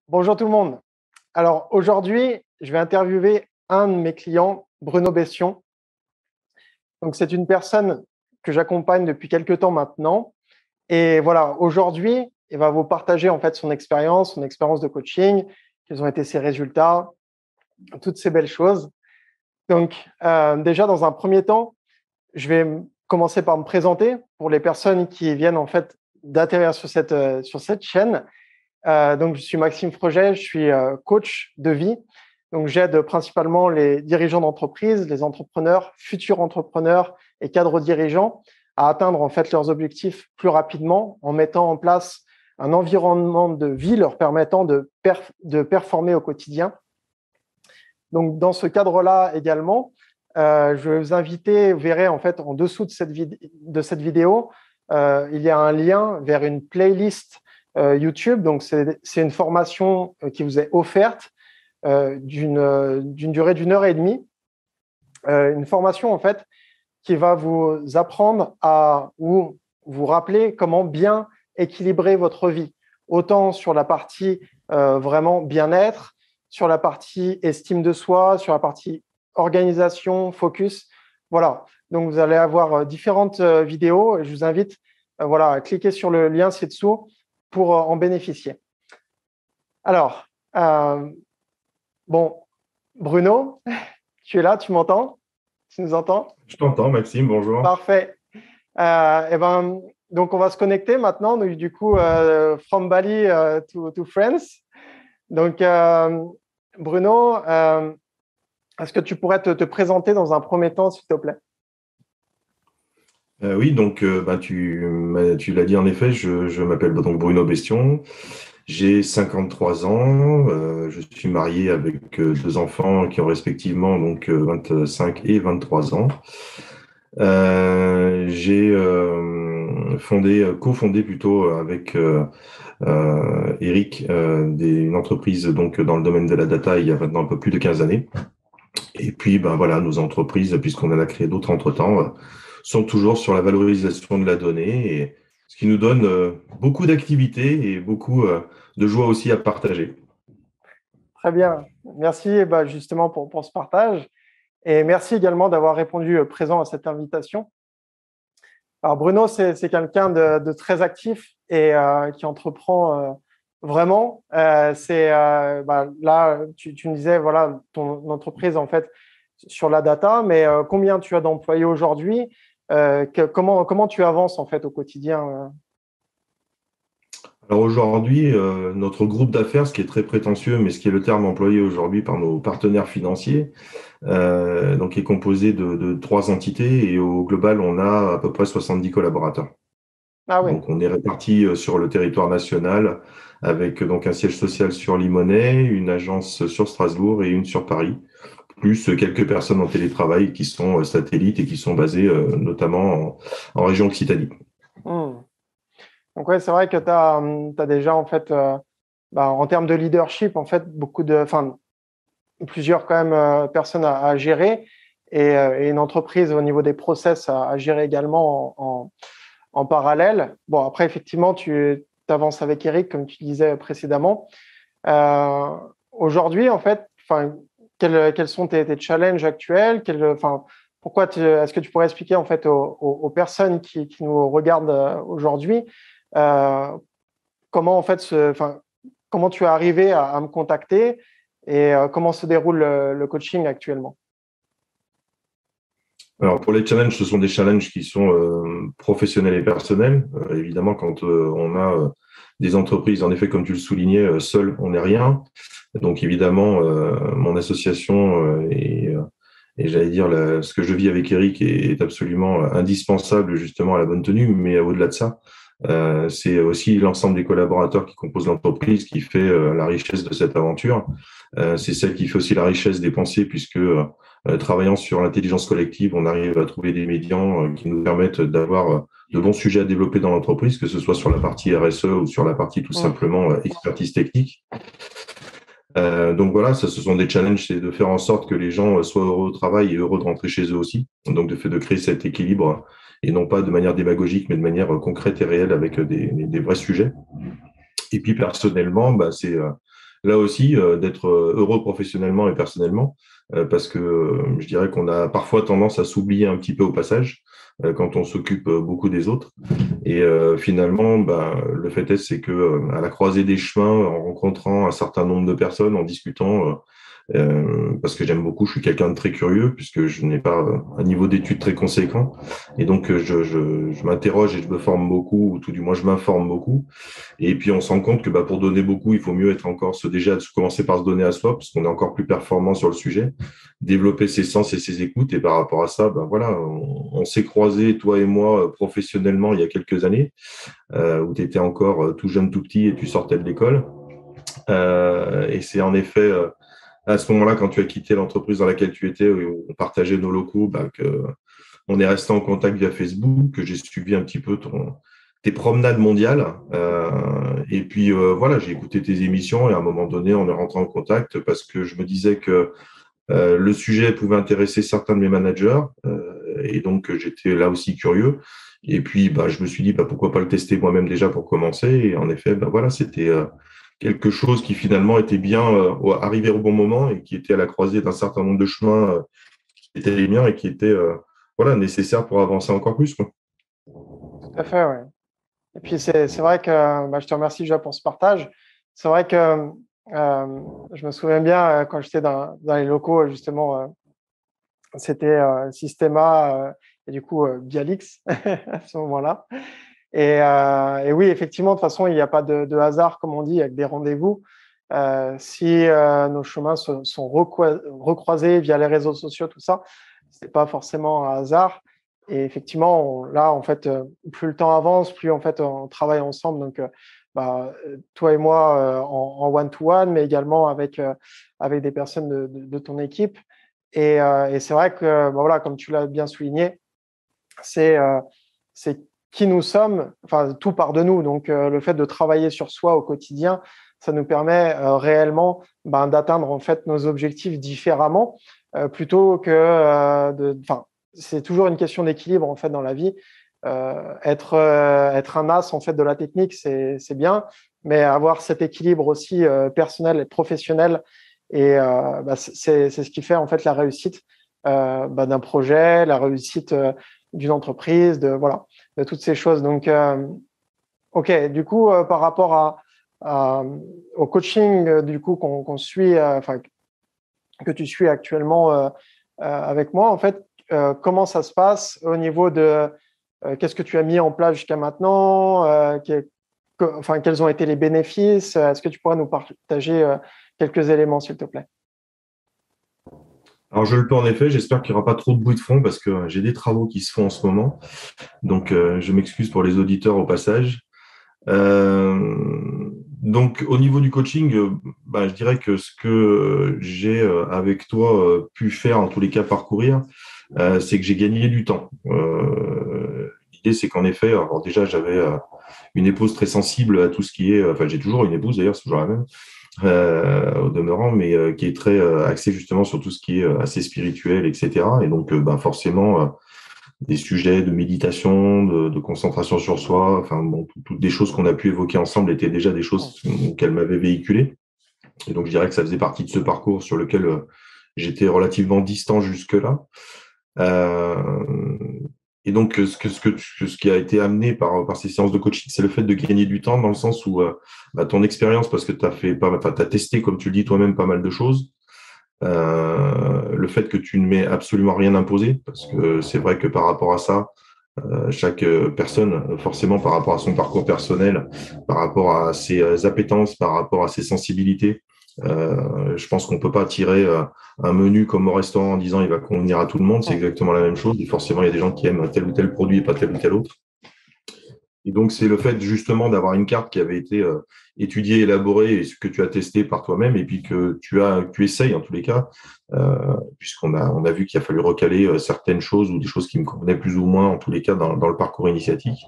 Bonjour tout le monde. Alors aujourd'hui, je vais interviewer un de mes clients, Bruno Bession. Donc c'est une personne que j'accompagne depuis quelques temps maintenant. Et voilà, aujourd'hui, il va vous partager en fait son expérience de coaching, quels ont été ses résultats, toutes ces belles choses. Donc déjà dans un premier temps, je vais commencer par me présenter pour les personnes qui viennent en fait d'atterrir sur cette chaîne. Donc, je suis Maxime Froget, je suis coach de vie. Donc, j'aide principalement les dirigeants d'entreprise, les entrepreneurs, futurs entrepreneurs et cadres dirigeants à atteindre en fait leurs objectifs plus rapidement en mettant en place un environnement de vie leur permettant de performer au quotidien. Donc, dans ce cadre-là également, je vais vous inviter, vous verrez en fait en dessous de cette vidéo, il y a un lien vers une playlist YouTube. Donc, c'est une formation qui vous est offerte d'une durée d'1 h 30. Une formation, en fait, qui va vous apprendre ou vous rappeler comment bien équilibrer votre vie, autant sur la partie vraiment bien-être, sur la partie estime de soi, sur la partie organisation, focus. Voilà. Donc, vous allez avoir différentes vidéos. Je vous invite à cliquer sur le lien ci-dessous pour en bénéficier. Alors, Bruno, tu es là, tu m'entends? Tu nous entends? Je t'entends, Maxime, bonjour. Parfait. Donc, on va se connecter maintenant. Donc, du coup, from Bali to France. Donc, Bruno, est-ce que tu pourrais te présenter dans un premier temps, s'il te plaît? Oui, donc tu l'as dit en effet, je m'appelle donc Bruno Bestion, j'ai 53 ans, je suis marié avec deux enfants qui ont respectivement donc 25 et 23 ans. J'ai cofondé plutôt avec Eric une entreprise donc dans le domaine de la data il y a maintenant un peu plus de 15 années. Et puis, nos entreprises, puisqu'on en a créé d'autres entre-temps, sont toujours sur la valorisation de la donnée, et ce qui nous donne beaucoup d'activités et beaucoup de joie aussi à partager. Très bien. Merci justement pour ce partage. Et merci également d'avoir répondu présent à cette invitation. Alors Bruno, c'est quelqu'un de très actif et qui entreprend vraiment. Là, tu me disais, voilà, ton entreprise en fait sur la data, mais combien tu as d'employés aujourd'hui? Comment tu avances en fait au quotidien? Alors aujourd'hui, notre groupe d'affaires, ce qui est très prétentieux, mais ce qui est le terme employé aujourd'hui par nos partenaires financiers, donc est composé de 3 entités, et au global, on a à peu près 70 collaborateurs. Ah oui. Donc, on est répartis sur le territoire national avec donc un siège social sur Limonest, une agence sur Strasbourg et une sur Paris, plus quelques personnes en télétravail qui sont satellites et qui sont basées notamment en région Occitanie. Donc ouais, c'est vrai que tu as déjà en fait, en termes de leadership, en fait, plusieurs quand même personnes à gérer et une entreprise au niveau des process à gérer également en parallèle. Bon, après, effectivement, tu avances avec Eric, comme tu disais précédemment. Aujourd'hui, en fait, quels sont tes challenges actuels? Est-ce que tu pourrais expliquer en fait aux personnes qui nous regardent aujourd'hui comment en fait comment tu es arrivé à me contacter et comment se déroule le coaching actuellement? Alors pour les challenges, ce sont des challenges qui sont professionnels et personnels. Évidemment, quand on a des entreprises, en effet, comme tu le soulignais, seul, on n'est rien. Donc évidemment, mon association et j'allais dire ce que je vis avec Eric est absolument indispensable justement à la bonne tenue. Mais au-delà de ça, c'est aussi l'ensemble des collaborateurs qui composent l'entreprise qui fait la richesse de cette aventure. C'est celle qui fait aussi la richesse des pensées, puisque travaillant sur l'intelligence collective, on arrive à trouver des médians qui nous permettent d'avoir de bons sujets à développer dans l'entreprise, que ce soit sur la partie RSE ou sur la partie tout simplement expertise technique. Donc voilà, ce sont des challenges, c'est de faire en sorte que les gens soient heureux au travail et heureux de rentrer chez eux aussi. Donc de créer cet équilibre, et non pas de manière démagogique, mais de manière concrète et réelle avec des vrais sujets. Et puis personnellement, c'est là aussi, d'être heureux professionnellement et personnellement, parce que je dirais qu'on a parfois tendance à s'oublier un petit peu au passage quand on s'occupe beaucoup des autres. Et finalement, ben, le fait est, c'est que à la croisée des chemins, en rencontrant un certain nombre de personnes, en discutant, parce que j'aime beaucoup, je suis quelqu'un de très curieux, puisque je n'ai pas un niveau d'études très conséquent. Et donc, je m'interroge et je me forme beaucoup, ou tout du moins, je m'informe beaucoup. Et puis, on se rend compte que bah, pour donner beaucoup, il faut mieux être encore, déjà, commencer par se donner à soi, parce qu'on est encore plus performant sur le sujet, développer ses sens et ses écoutes. Et par rapport à ça, ben voilà, on s'est croisés, toi et moi, professionnellement, il y a quelques années, où tu étais encore tout jeune, tout petit, et tu sortais de l'école. Et c'est en effet à ce moment-là, quand tu as quitté l'entreprise dans laquelle tu étais, où on partageait nos locaux, bah, que on est resté en contact via Facebook, que j'ai suivi un petit peu tes promenades mondiales. Et puis voilà, j'ai écouté tes émissions et à un moment donné, on est rentré en contact parce que je me disais que le sujet pouvait intéresser certains de mes managers et donc j'étais là aussi curieux. Et puis bah, je me suis dit bah, pourquoi pas le tester moi-même déjà pour commencer. Et en effet, bah, voilà, c'était quelque chose qui finalement était bien arrivé au bon moment et qui était à la croisée d'un certain nombre de chemins qui étaient les miens et qui étaient voilà, nécessaires pour avancer encore plus, quoi. Tout à fait, ouais. Et puis, c'est vrai que bah, je te remercie déjà pour ce partage. C'est vrai que je me souviens bien quand j'étais dans les locaux, justement, c'était Systema et du coup Bialix à ce moment-là. Et oui, effectivement, de toute façon, il n'y a pas de hasard, comme on dit, avec des rendez-vous. Si nos chemins sont recroisés via les réseaux sociaux, tout ça, c'est pas forcément un hasard. Et effectivement, là, en fait, plus le temps avance, plus en fait on travaille ensemble. Donc, bah, toi et moi en one-to-one, mais également avec des personnes de ton équipe. Et c'est vrai que, bah, voilà, comme tu l'as bien souligné, c'est c'est qui nous sommes, enfin tout part de nous. Donc le fait de travailler sur soi au quotidien, ça nous permet réellement ben, d'atteindre en fait nos objectifs différemment, plutôt que enfin c'est toujours une question d'équilibre en fait dans la vie. Être un as en fait de la technique, c'est bien, mais avoir cet équilibre aussi personnel et professionnel, et bah, c'est ce qui fait en fait la réussite bah, d'un projet, la réussite d'une entreprise, voilà, de toutes ces choses. Donc, ok, du coup, par rapport au coaching, du coup, qu'on suit, enfin, que tu suis actuellement avec moi, en fait, comment ça se passe au niveau de qu'est-ce que tu as mis en place jusqu'à maintenant, enfin, quels ont été les bénéfices? Est-ce que tu pourrais nous partager quelques éléments, s'il te plaît? Alors je le peux en effet, j'espère qu'il n'y aura pas trop de bruit de fond parce que j'ai des travaux qui se font en ce moment. Donc je m'excuse pour les auditeurs au passage. Donc au niveau du coaching, bah, je dirais que ce que j'ai avec toi pu faire, en tous les cas parcourir, c'est que j'ai gagné du temps. L'idée c'est qu'en effet, alors déjà j'avais une épouse très sensible à tout ce qui est, enfin j'ai toujours une épouse d'ailleurs, c'est toujours la même, au demeurant, mais qui est très axée justement sur tout ce qui est assez spirituel, etc. Et donc bah, forcément des sujets de méditation, de concentration sur soi, enfin bon, toutes des choses qu'on a pu évoquer ensemble étaient déjà des choses qu'elle m'avait véhiculées. Et donc je dirais que ça faisait partie de ce parcours sur lequel j'étais relativement distant jusque-là. Euh, et donc ce qui a été amené par ces séances de coaching, c'est le fait de gagner du temps dans le sens où bah, ton expérience, parce que tu as fait pas, enfin, t'as testé, comme tu le dis toi-même, pas mal de choses. Le fait que tu ne m'aies absolument rien imposé, parce que c'est vrai que par rapport à ça, chaque personne, forcément par rapport à son parcours personnel, par rapport à ses appétences, par rapport à ses sensibilités, je pense qu'on peut pas tirer un menu comme au restaurant en disant il va convenir à tout le monde. C'est exactement la même chose. Et forcément, il y a des gens qui aiment tel ou tel produit et pas tel ou tel autre. Et donc, c'est le fait justement d'avoir une carte qui avait été étudiée, élaborée, et ce que tu as testé par toi-même, et puis que tu essayes en tous les cas, on a vu qu'il a fallu recaler certaines choses ou des choses qui me convenaient plus ou moins, en tous les cas, dans le parcours initiatique.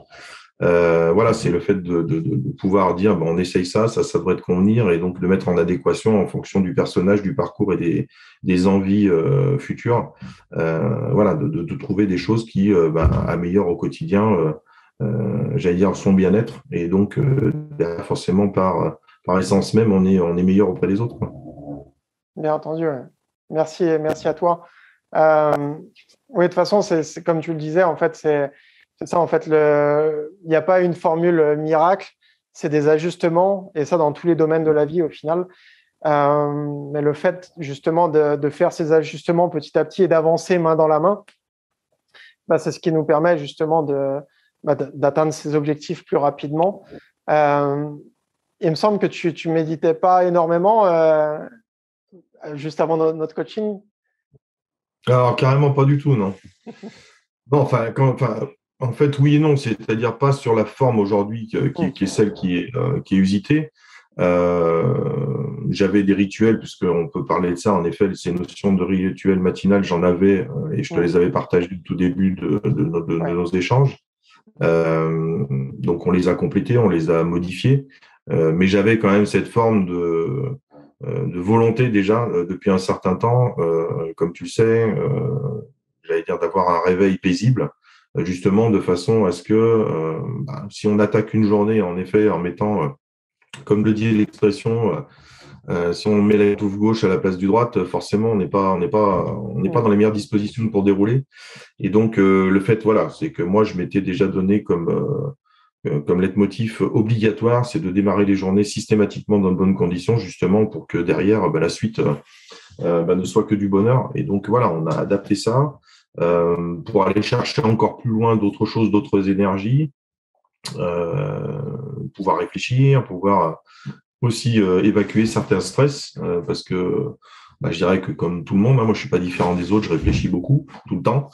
Voilà, c'est le fait de pouvoir dire, bon, on essaye ça, ça devrait te convenir, et donc de mettre en adéquation en fonction du personnage, du parcours et des envies futures. Voilà, de trouver des choses qui améliorent au quotidien. J'allais dire son bien-être et donc forcément par par essence même, on est meilleur auprès des autres, quoi. Bien entendu. Ouais. Merci à toi. Oui, de toute façon, c'est comme tu le disais, en fait, c'est ça. En fait, il n'y a pas une formule miracle, c'est des ajustements, et ça dans tous les domaines de la vie au final. Mais le fait justement de faire ces ajustements petit à petit et d'avancer main dans la main, c'est ce qui nous permet justement d'atteindre ces objectifs plus rapidement. Il me semble que tu méditais pas énormément juste avant notre coaching. Alors, carrément pas du tout, non. Non, en fait, oui et non, c'est-à-dire pas sur la forme aujourd'hui qui est celle qui est usitée. J'avais des rituels, puisqu'on peut parler de ça, en effet, ces notions de rituel matinal, j'en avais et je te les avais partagées au tout début de nos échanges. Donc, on les a complétés, on les a modifiés, mais j'avais quand même cette forme de volonté déjà depuis un certain temps, comme tu le sais, j'allais dire d'avoir un réveil paisible, justement de façon à ce que si on attaque une journée, en effet, en mettant, comme le dit l'expression, si on met la touffe gauche à la place du droite, forcément, on n'est pas dans les meilleures dispositions pour dérouler. Et donc, le fait, voilà, c'est que moi, je m'étais déjà donné comme leitmotiv obligatoire, c'est de démarrer les journées systématiquement dans de bonnes conditions, justement, pour que derrière, la suite ne soit que du bonheur. Et donc, voilà, on a adapté ça pour aller chercher encore plus loin d'autres choses, d'autres énergies, pouvoir réfléchir, pouvoir aussi évacuer certains stress, parce que je dirais que comme tout le monde, moi je suis pas différent des autres, je réfléchis beaucoup tout le temps.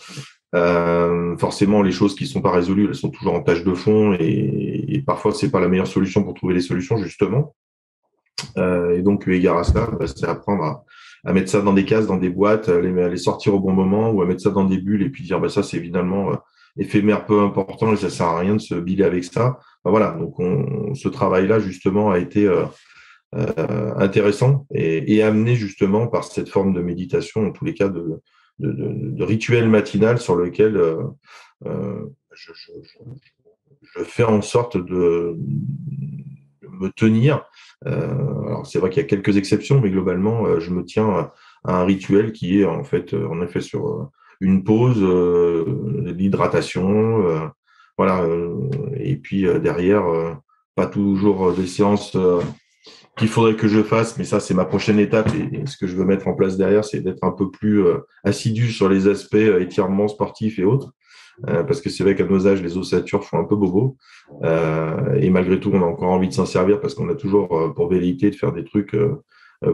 Forcément, les choses qui sont pas résolues, elles sont toujours en tâche de fond et parfois c'est pas la meilleure solution pour trouver les solutions justement. Et donc, eu égard à ça, c'est apprendre à mettre ça dans des cases, dans des boîtes, à les sortir au bon moment ou à mettre ça dans des bulles et puis dire ça c'est évidemment éphémère, peu important et ça sert à rien de se biler avec ça. Voilà, donc ce travail-là justement a été intéressant et amené justement par cette forme de méditation, en tous les cas de rituel matinal sur lequel je fais en sorte de me tenir. Alors c'est vrai qu'il y a quelques exceptions, mais globalement, je me tiens à un rituel qui est en effet sur une pause, l'hydratation, voilà. Et puis derrière, pas toujours des séances qu'il faudrait que je fasse, mais ça c'est ma prochaine étape et ce que je veux mettre en place derrière, c'est d'être un peu plus assidu sur les aspects étirements sportifs et autres. Parce que c'est vrai qu'à nos âges, les ossatures font un peu bobo. Et malgré tout, on a encore envie de s'en servir parce qu'on a toujours pour velléité de faire des trucs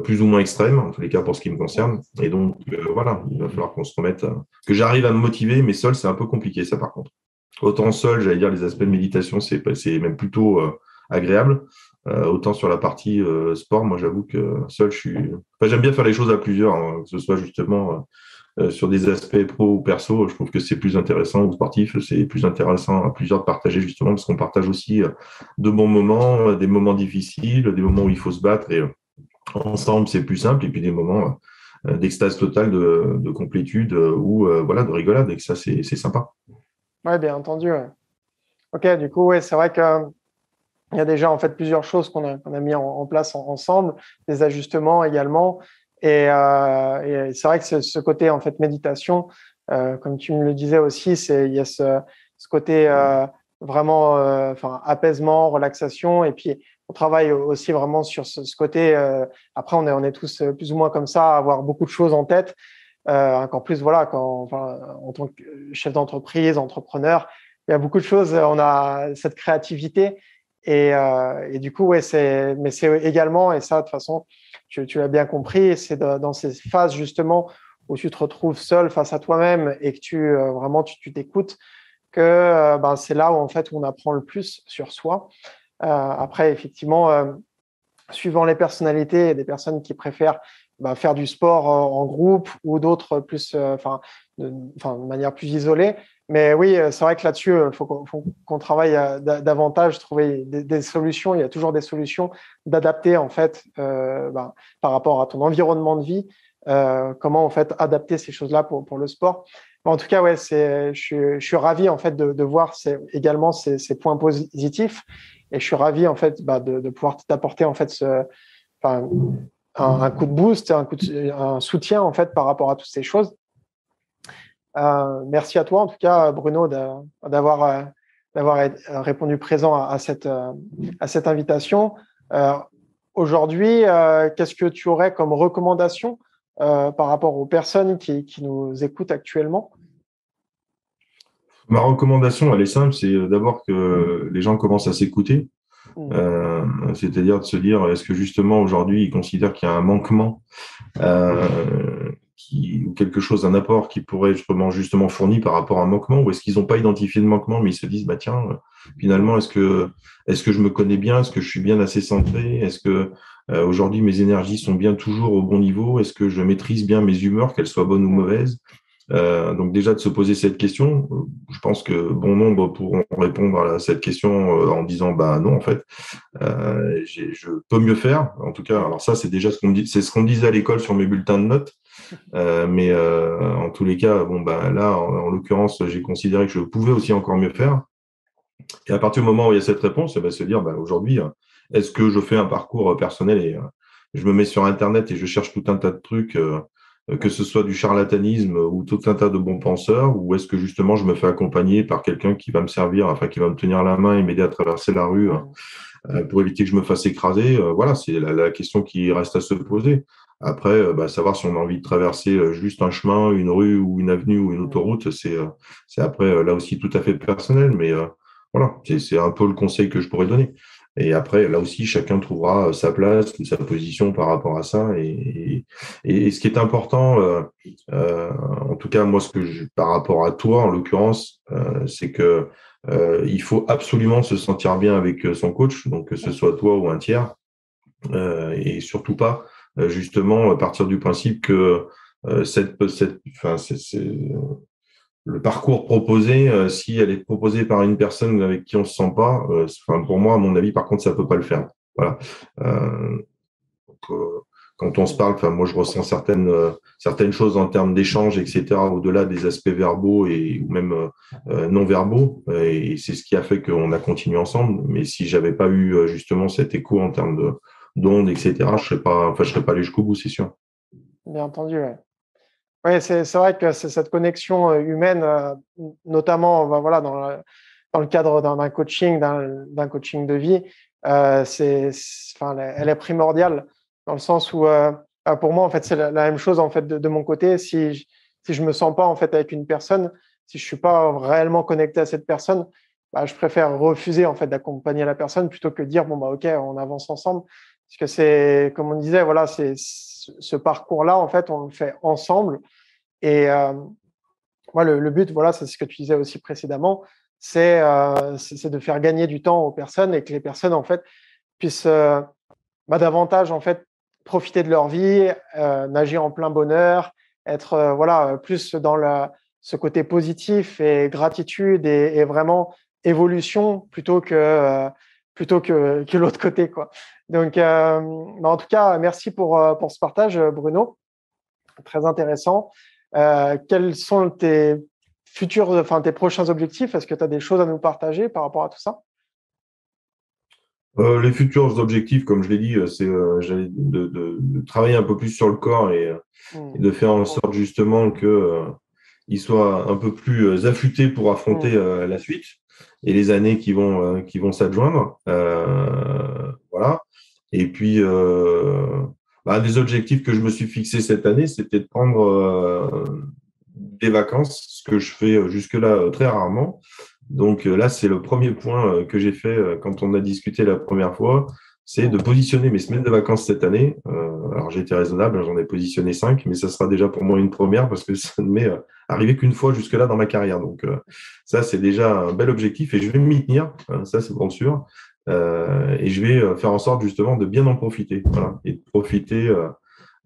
plus ou moins extrêmes, en tous les cas pour ce qui me concerne. Et donc, voilà, il va falloir qu'on se remette, que j'arrive à me motiver, mais seul, c'est un peu compliqué, ça, par contre. Autant seul, j'allais dire, les aspects de méditation, c'est même plutôt agréable. Autant sur la partie sport, moi, j'avoue que seul, j'aime bien faire les choses à plusieurs, hein, que ce soit justement sur des aspects pro ou perso, je trouve que c'est plus intéressant, ou sportif, c'est plus intéressant à plusieurs de partager justement, parce qu'on partage aussi de bons moments, des moments difficiles, des moments où il faut se battre, et ensemble, c'est plus simple, et puis des moments d'extase totale, de complétude, ou voilà, de rigolade, et que ça, c'est sympa. Oui, bien entendu. Ouais. Ok, du coup, ouais, c'est vrai qu'il y a déjà en fait plusieurs choses qu'on a mis en place ensemble, des ajustements également. Et c'est vrai que ce côté en fait méditation, comme tu me le disais aussi, il y a ce côté vraiment apaisement, relaxation, et puis on travaille aussi vraiment sur ce côté. Après, on est tous plus ou moins comme ça, à avoir beaucoup de choses en tête. Encore plus, voilà, en tant que chef d'entreprise, entrepreneur, il y a beaucoup de choses. On a cette créativité. Et du coup, ouais, mais c'est également, et ça, de toute façon, tu l'as bien compris, c'est dans ces phases justement où tu te retrouves seul face à toi-même et que vraiment tu t'écoutes, que c'est là où en fait on apprend le plus sur soi. Après, effectivement, suivant les personnalités, il y a des personnes qui préfèrent faire du sport en groupe ou d'autres plus, de manière plus isolée. Mais oui, c'est vrai que là-dessus, il faut qu'on travaille davantage, trouver des solutions. Il y a toujours des solutions d'adapter en fait par rapport à ton environnement de vie. Comment en fait adapter ces choses-là pour le sport. En tout cas, ouais, je suis ravi en fait de voir également ces points positifs. Et je suis ravi en fait de pouvoir t'apporter en fait un coup de boost, un soutien en fait par rapport à toutes ces choses. Merci à toi en tout cas, Bruno, d'avoir répondu présent à cette invitation. Aujourd'hui, qu'est-ce que tu aurais comme recommandation par rapport aux personnes qui nous écoutent actuellement? Ma recommandation, elle est simple, c'est d'abord que les gens commencent à s'écouter. C'est-à-dire de se dire, est-ce que justement aujourd'hui ils considèrent qu'il y a un manquement ou quelque chose, un apport qui pourrait être justement fourni par rapport à un manquement, ou est-ce qu'ils n'ont pas identifié de manquement, mais ils se disent, bah tiens, finalement, est-ce que je me connais bien, est-ce que je suis bien assez centré, est-ce que aujourd'hui mes énergies sont bien toujours au bon niveau, est-ce que je maîtrise bien mes humeurs, qu'elles soient bonnes ou mauvaises. Donc déjà de se poser cette question, je pense que bon nombre pourront répondre à cette question en disant bah non en fait, je peux mieux faire. En tout cas, alors ça c'est déjà c'est ce qu'on me disait à l'école sur mes bulletins de notes. Mais en tous les cas, bon bah là en l'occurrence, j'ai considéré que je pouvais aussi encore mieux faire. Et à partir du moment où il y a cette réponse, se dire bah aujourd'hui, est-ce que je fais un parcours personnel et je me mets sur Internet et je cherche tout un tas de trucs. Que ce soit du charlatanisme ou tout un tas de bons penseurs, ou est-ce que justement je me fais accompagner par quelqu'un qui va me servir, enfin qui va me tenir la main et m'aider à traverser la rue pour éviter que je me fasse écraser. Voilà, c'est la question qui reste à se poser. Après, savoir si on a envie de traverser juste un chemin, une rue ou une avenue ou une autoroute, c'est après là aussi tout à fait personnel, mais voilà, c'est un peu le conseil que je pourrais donner. Et après, là aussi, chacun trouvera sa place ou sa position par rapport à ça. Et ce qui est important, en tout cas, moi, par rapport à toi, en l'occurrence, c'est que il faut absolument se sentir bien avec son coach, donc que ce soit toi ou un tiers, et surtout pas, justement, partir du principe que le parcours proposé, si elle est proposée par une personne avec qui on se sent pas, pour moi, à mon avis, par contre, ça peut pas le faire. Voilà. Donc, quand on se parle, moi, je ressens certaines choses en termes d'échange, etc., au-delà des aspects verbaux ou même non verbaux. Et c'est ce qui a fait qu'on a continué ensemble. Mais si j'avais pas eu justement cet écho en termes d'ondes, etc., je serais pas allé jusqu'au bout, c'est sûr. Bien entendu, ouais. Oui, c'est vrai que c'est cette connexion humaine, notamment voilà, dans le cadre d'un coaching, d'un coaching de vie, elle est primordiale dans le sens où, pour moi, en fait, c'est la même chose en fait de mon côté. Si je me sens pas en fait avec une personne, si je suis pas réellement connecté à cette personne, je préfère refuser en fait d'accompagner la personne plutôt que de dire bon bah ok, on avance ensemble. Parce que c'est comme on disait, voilà, c'est ce parcours-là en fait, on le fait ensemble. Et moi, le but, voilà, c'est ce que tu disais aussi précédemment, c'est de faire gagner du temps aux personnes et que les personnes, en fait, puissent davantage, en fait, profiter de leur vie, nager en plein bonheur, être voilà, plus dans ce côté positif et gratitude et vraiment évolution plutôt que l'autre côté, quoi. Donc, en tout cas, merci pour ce partage, Bruno. Très intéressant. Quels sont tes prochains objectifs? Est-ce que tu as des choses à nous partager par rapport à tout ça? Les futurs objectifs, comme je l'ai dit, c'est de travailler un peu plus sur le corps et de faire en sorte justement que il soit un peu plus affûté pour affronter la suite et les années qui vont s'adjoindre. Voilà. Et puis, des objectifs que je me suis fixé cette année, c'était de prendre des vacances, ce que je fais jusque-là très rarement. Donc là, c'est le premier point que j'ai fait quand on a discuté la première fois, c'est de positionner mes semaines de vacances cette année. Alors j'ai été raisonnable, j'en ai positionné 5, mais ça sera déjà pour moi une première parce que ça ne m'est arrivé qu'une fois jusque-là dans ma carrière. Donc ça, c'est déjà un bel objectif et je vais m'y tenir, ça c'est pour sûr. Et je vais faire en sorte justement de bien en profiter, voilà, et de profiter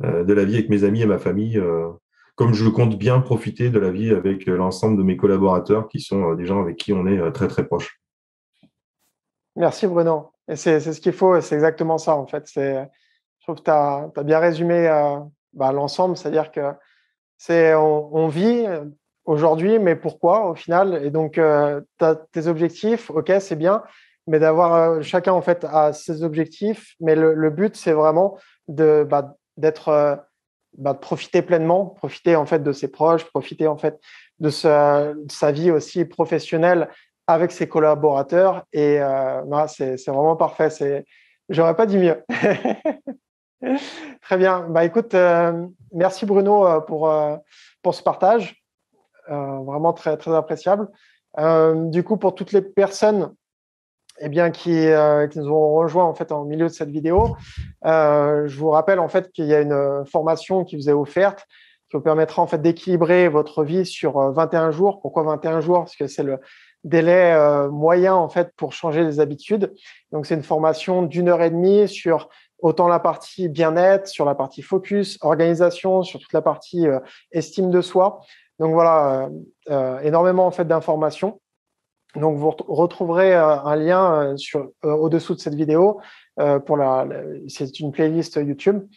de la vie avec mes amis et ma famille comme je compte bien profiter de la vie avec l'ensemble de mes collaborateurs qui sont des gens avec qui on est très, très proches. Merci, Bruno. Et c'est ce qu'il faut, et c'est exactement ça, en fait. Je trouve que tu as bien résumé l'ensemble, c'est-à-dire que on vit aujourd'hui, mais pourquoi au final? Et donc, tu as tes objectifs, ok, c'est bien, mais d'avoir chacun en fait a ses objectifs, mais le but c'est vraiment de d'être de profiter pleinement, profiter en fait de ses proches, profiter en fait de sa vie aussi professionnelle avec ses collaborateurs. Et voilà, c'est vraiment parfait. J'aurais pas dit mieux. Très bien. Bah, écoute, merci Bruno pour ce partage. Vraiment très, très appréciable. Du coup, pour toutes les personnes qui nous ont rejoints en fait en milieu de cette vidéo, je vous rappelle en fait qu'il y a une formation qui vous est offerte qui vous permettra en fait d'équilibrer votre vie sur 21 jours. Pourquoi 21 jours? Parce que c'est le délai moyen en fait pour changer les habitudes. Donc c'est une formation d'1 heure et demie sur autant la partie bien-être, sur la partie focus, organisation, sur toute la partie estime de soi. Donc voilà, énormément en fait d'informations. Donc, vous retrouverez un lien au-dessous de cette vidéo c'est une playlist YouTube.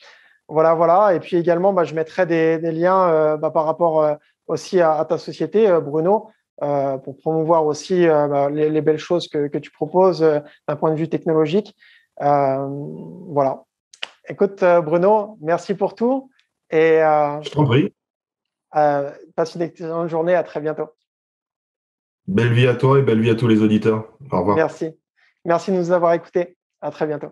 Voilà, voilà. Et puis également, je mettrai des liens par rapport aussi à ta société, Bruno, pour promouvoir aussi les belles choses que tu proposes d'un point de vue technologique. Voilà. Écoute, Bruno, merci pour tout et Je t'en prie. passe une excellente journée. À très bientôt. Belle vie à toi et belle vie à tous les auditeurs. Au revoir. Merci. Merci de nous avoir écoutés. À très bientôt.